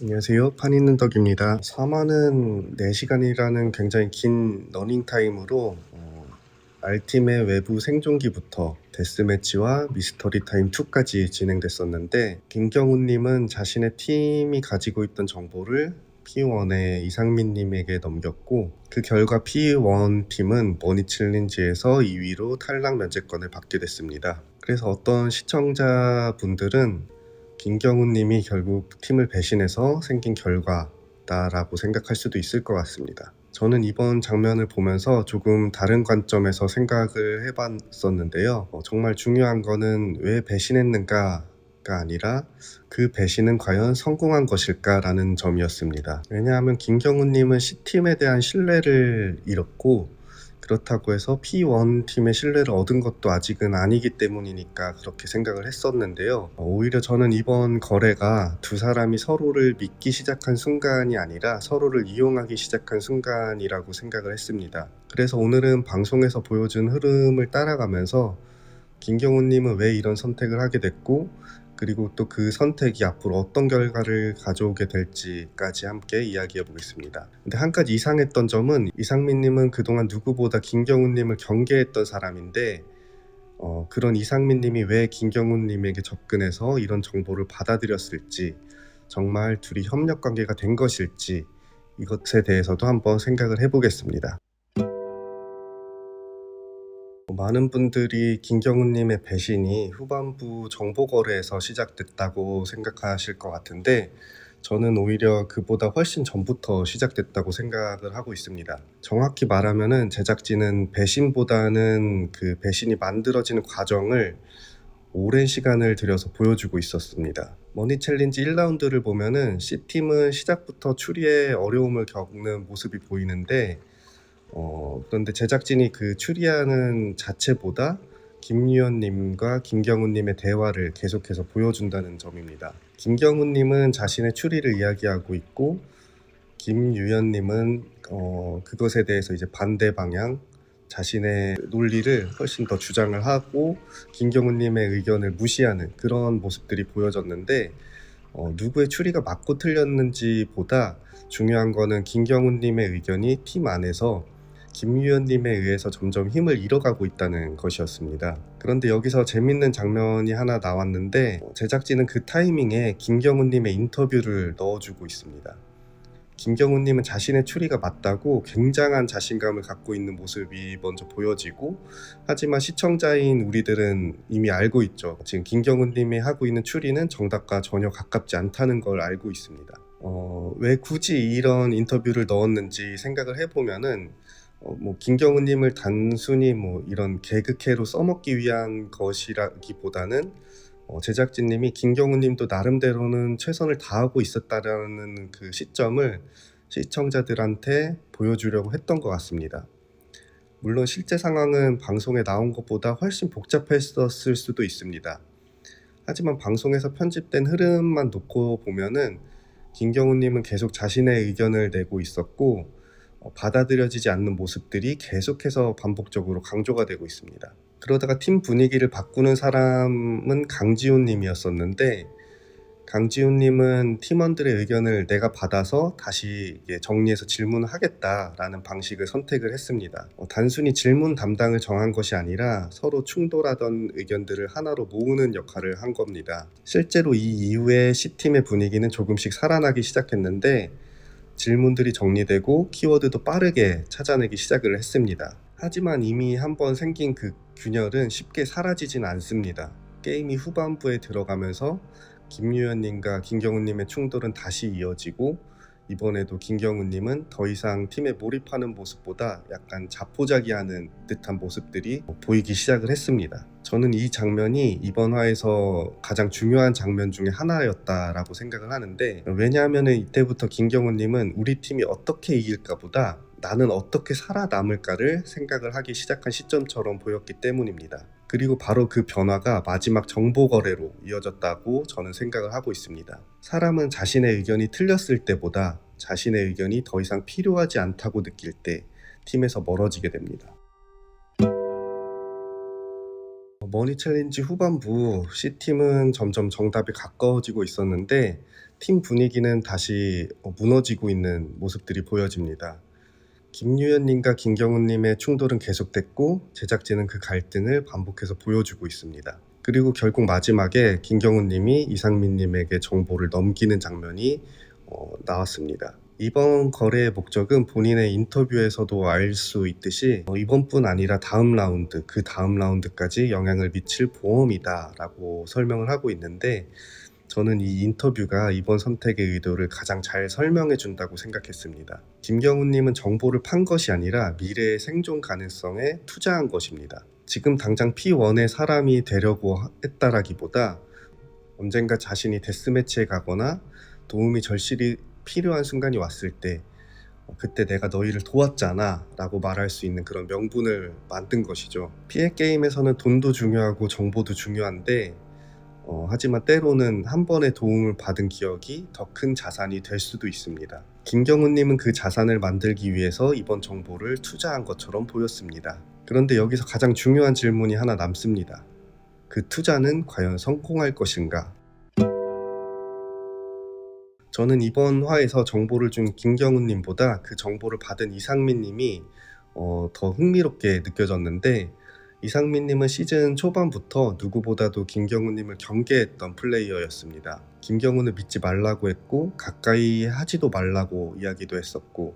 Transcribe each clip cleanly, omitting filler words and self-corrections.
안녕하세요. 판 있는 덕입니다. 4만은 4시간이라는 굉장히 긴 러닝타임으로 R팀의 외부 생존기부터 데스매치와 미스터리 타임 2까지 진행됐었는데, 김경훈님은 자신의 팀이 가지고 있던 정보를 P1의 이상민님에게 넘겼고, 그 결과 P1 팀은 머니 챌린지에서 2위로 탈락 면제권을 받게 됐습니다. 그래서 어떤 시청자분들은 김경훈님이 결국 팀을 배신해서 생긴 결과다라고 생각할 수도 있을 것 같습니다. 저는 이번 장면을 보면서 조금 다른 관점에서 생각을 해봤었는데요. 정말 중요한 거는 왜 배신했는가가 아니라 그 배신은 과연 성공한 것일까라는 점이었습니다. 왜냐하면 김경훈님은 C팀에 대한 신뢰를 잃었고, 그렇다고 해서 P1 팀의 신뢰를 얻은 것도 아직은 아니기 때문이니까 그렇게 생각을 했었는데요. 오히려 저는 이번 거래가 두 사람이 서로를 믿기 시작한 순간이 아니라 서로를 이용하기 시작한 순간이라고 생각을 했습니다. 그래서 오늘은 방송에서 보여준 흐름을 따라가면서 김경훈님은 왜 이런 선택을 하게 됐고, 그리고 또 그 선택이 앞으로 어떤 결과를 가져오게 될지까지 함께 이야기해 보겠습니다. 근데 한 가지 이상했던 점은, 이상민님은 그동안 누구보다 김경훈님을 경계했던 사람인데, 그런 이상민님이 왜 김경훈님에게 접근해서 이런 정보를 받아들였을지, 정말 둘이 협력 관계가 된 것일지, 이것에 대해서도 한번 생각을 해보겠습니다. 많은 분들이 김경훈님의 배신이 후반부 정보 거래에서 시작됐다고 생각하실 것 같은데, 저는 오히려 그보다 훨씬 전부터 시작됐다고 생각을 하고 있습니다. 정확히 말하면은 제작진은 배신보다는 그 배신이 만들어지는 과정을 오랜 시간을 들여서 보여주고 있었습니다. 머니 챌린지 1라운드를 보면은 C팀은 시작부터 추리에 어려움을 겪는 모습이 보이는데, 그런데 제작진이 그 추리하는 자체보다 김유연님과 김경훈님의 대화를 계속해서 보여준다는 점입니다. 김경훈님은 자신의 추리를 이야기하고 있고, 김유연님은 그것에 대해서 이제 반대 방향, 자신의 논리를 훨씬 더 주장을 하고 김경훈님의 의견을 무시하는 그런 모습들이 보여졌는데, 누구의 추리가 맞고 틀렸는지보다 중요한 거는 김경훈님의 의견이 팀 안에서 김유연님에 의해서 점점 힘을 잃어가고 있다는 것이었습니다. 그런데 여기서 재밌는 장면이 하나 나왔는데, 제작진은 그 타이밍에 김경훈님의 인터뷰를 넣어주고 있습니다. 김경훈님은 자신의 추리가 맞다고 굉장한 자신감을 갖고 있는 모습이 먼저 보여지고, 하지만 시청자인 우리들은 이미 알고 있죠. 지금 김경훈님이 하고 있는 추리는 정답과 전혀 가깝지 않다는 걸 알고 있습니다. 왜 굳이 이런 인터뷰를 넣었는지 생각을 해보면은, 김경훈님을 단순히 이런 개그캐로 써먹기 위한 것이라기보다는, 제작진님이 김경훈님도 나름대로는 최선을 다하고 있었다라는 그 시점을 시청자들한테 보여주려고 했던 것 같습니다. 물론 실제 상황은 방송에 나온 것보다 훨씬 복잡했었을 수도 있습니다. 하지만 방송에서 편집된 흐름만 놓고 보면은 김경훈님은 계속 자신의 의견을 내고 있었고, 받아들여지지 않는 모습들이 계속해서 반복적으로 강조가 되고 있습니다. 그러다가 팀 분위기를 바꾸는 사람은 강지훈 님이었었는데, 강지훈 님은 팀원들의 의견을 내가 받아서 다시 정리해서 질문을 하겠다라는 방식을 선택을 했습니다. 단순히 질문 담당을 정한 것이 아니라 서로 충돌하던 의견들을 하나로 모으는 역할을 한 겁니다. 실제로 이 이후에 C팀의 분위기는 조금씩 살아나기 시작했는데, 질문들이 정리되고 키워드도 빠르게 찾아내기 시작을 했습니다. 하지만 이미 한번 생긴 그 균열은 쉽게 사라지진 않습니다. 게임이 후반부에 들어가면서 김유연님과 김경훈님의 충돌은 다시 이어지고, 이번에도 김경훈님은 더 이상 팀에 몰입하는 모습보다 약간 자포자기하는 듯한 모습들이 보이기 시작을 했습니다. 저는 이 장면이 이번 화에서 가장 중요한 장면 중에 하나였다라고 생각을 하는데, 왜냐하면 이때부터 김경훈님은 우리 팀이 어떻게 이길까 보다 나는 어떻게 살아남을까를 생각을 하기 시작한 시점처럼 보였기 때문입니다. 그리고 바로 그 변화가 마지막 정보 거래로 이어졌다고 저는 생각을 하고 있습니다. 사람은 자신의 의견이 틀렸을 때보다 자신의 의견이 더 이상 필요하지 않다고 느낄 때 팀에서 멀어지게 됩니다. 머니 챌린지 후반부 C팀은 점점 정답에 가까워지고 있었는데, 팀 분위기는 다시 무너지고 있는 모습들이 보여집니다. 김유현님과 김경훈님의 충돌은 계속됐고 제작진은 그 갈등을 반복해서 보여주고 있습니다. 그리고 결국 마지막에 김경훈님이 이상민님에게 정보를 넘기는 장면이 나왔습니다. 이번 거래의 목적은 본인의 인터뷰에서도 알 수 있듯이 이번뿐 아니라 다음 라운드, 그 다음 라운드까지 영향을 미칠 보험이다 라고 설명을 하고 있는데, 저는 이 인터뷰가 이번 선택의 의도를 가장 잘 설명해 준다고 생각했습니다. 김경훈님은 정보를 판 것이 아니라 미래의 생존 가능성에 투자한 것입니다. 지금 당장 P1의 사람이 되려고 했다라기보다 언젠가 자신이 데스매치에 가거나 도움이 절실히 필요한 순간이 왔을 때 그때 내가 너희를 도왔잖아 라고 말할 수 있는 그런 명분을 만든 것이죠. 피해 게임에서는 돈도 중요하고 정보도 중요한데 하지만 때로는 한 번의 도움을 받은 기억이 더 큰 자산이 될 수도 있습니다. 김경훈님은 그 자산을 만들기 위해서 이번 정보를 투자한 것처럼 보였습니다. 그런데 여기서 가장 중요한 질문이 하나 남습니다. 그 투자는 과연 성공할 것인가? 저는 이번 화에서 정보를 준 김경훈님보다 그 정보를 받은 이상민님이 더 흥미롭게 느껴졌는데, 이상민님은 시즌 초반부터 누구보다도 김경훈님을 경계했던 플레이어였습니다. 김경훈을 믿지 말라고 했고 가까이 하지도 말라고 이야기도 했었고,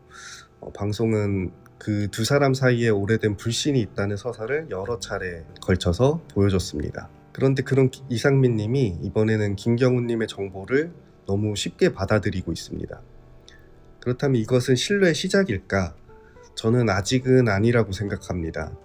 방송은 그 두 사람 사이에 오래된 불신이 있다는 서사를 여러 차례 걸쳐서 보여줬습니다. 그런데 그런 이상민님이 이번에는 김경훈님의 정보를 너무 쉽게 받아들이고 있습니다. 그렇다면 이것은 신뢰의 시작일까? 저는 아직은 아니라고 생각합니다.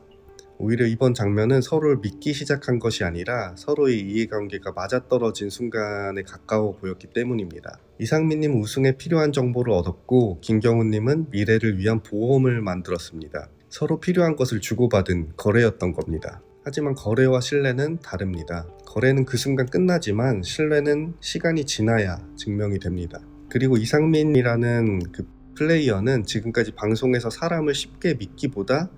오히려 이번 장면은 서로를 믿기 시작한 것이 아니라 서로의 이해관계가 맞아떨어진 순간에 가까워 보였기 때문입니다. 이상민님은 우승에 필요한 정보를 얻었고 김경훈님은 미래를 위한 보험을 만들었습니다. 서로 필요한 것을 주고받은 거래였던 겁니다. 하지만 거래와 신뢰는 다릅니다. 거래는 그 순간 끝나지만 신뢰는 시간이 지나야 증명이 됩니다. 그리고 이상민이라는 그 플레이어는 지금까지 방송에서 사람을 쉽게 믿기보다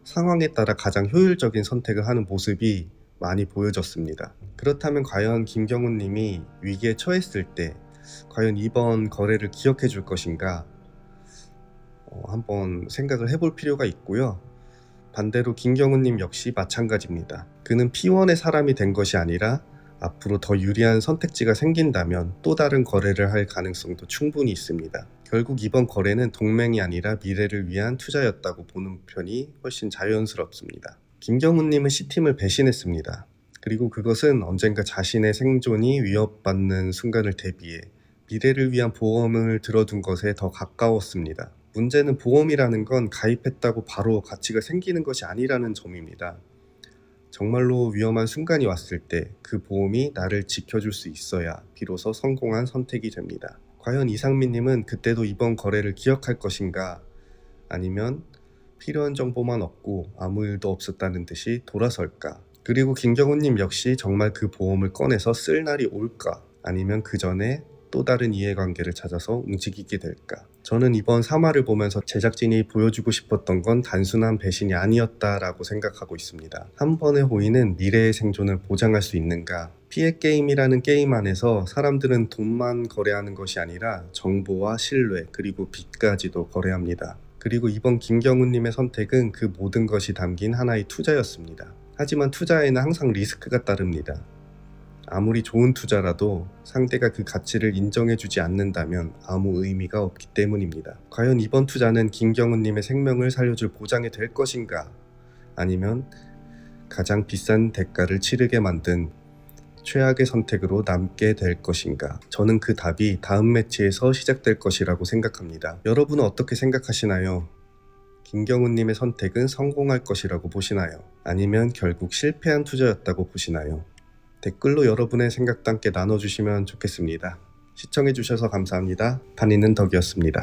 상황에 따라 가장 효율적인 선택을 하는 모습이 많이 보여졌습니다. 그렇다면 과연 김경훈님이 위기에 처했을 때 과연 이번 거래를 기억해 줄 것인가 한번 생각을 해볼 필요가 있고요. 반대로 김경훈님 역시 마찬가지입니다. 그는 P1의 사람이 된 것이 아니라 앞으로 더 유리한 선택지가 생긴다면 또 다른 거래를 할 가능성도 충분히 있습니다. 결국 이번 거래는 동맹이 아니라 미래를 위한 투자였다고 보는 편이 훨씬 자연스럽습니다. 김경훈님은 C팀을 배신했습니다. 그리고 그것은 언젠가 자신의 생존이 위협받는 순간을 대비해 미래를 위한 보험을 들어둔 것에 더 가까웠습니다. 문제는 보험이라는 건 가입했다고 바로 가치가 생기는 것이 아니라는 점입니다. 정말로 위험한 순간이 왔을 때 그 보험이 나를 지켜줄 수 있어야 비로소 성공한 선택이 됩니다. 과연 이상민님은 그때도 이번 거래를 기억할 것인가? 아니면 필요한 정보만 얻고 아무 일도 없었다는 듯이 돌아설까? 그리고 김경훈님 역시 정말 그 보험을 꺼내서 쓸 날이 올까? 아니면 그 전에 또 다른 이해관계를 찾아서 움직이게 될까? 저는 이번 3화를 보면서 제작진이 보여주고 싶었던 건 단순한 배신이 아니었다라고 생각하고 있습니다. 한 번의 호의는 미래의 생존을 보장할 수 있는가? 피해 게임이라는 게임 안에서 사람들은 돈만 거래하는 것이 아니라 정보와 신뢰 그리고 빚까지도 거래합니다. 그리고 이번 김경훈님의 선택은 그 모든 것이 담긴 하나의 투자였습니다. 하지만 투자에는 항상 리스크가 따릅니다. 아무리 좋은 투자라도 상대가 그 가치를 인정해주지 않는다면 아무 의미가 없기 때문입니다. 과연 이번 투자는 김경훈님의 생명을 살려줄 보장이 될 것인가? 아니면 가장 비싼 대가를 치르게 만든 최악의 선택으로 남게 될 것인가? 저는 그 답이 다음 매치에서 시작될 것이라고 생각합니다. 여러분은 어떻게 생각하시나요? 김경훈님의 선택은 성공할 것이라고 보시나요? 아니면 결국 실패한 투자였다고 보시나요? 댓글로 여러분의 생각도 함께 나눠주시면 좋겠습니다. 시청해주셔서 감사합니다. 판이는 덕이었습니다.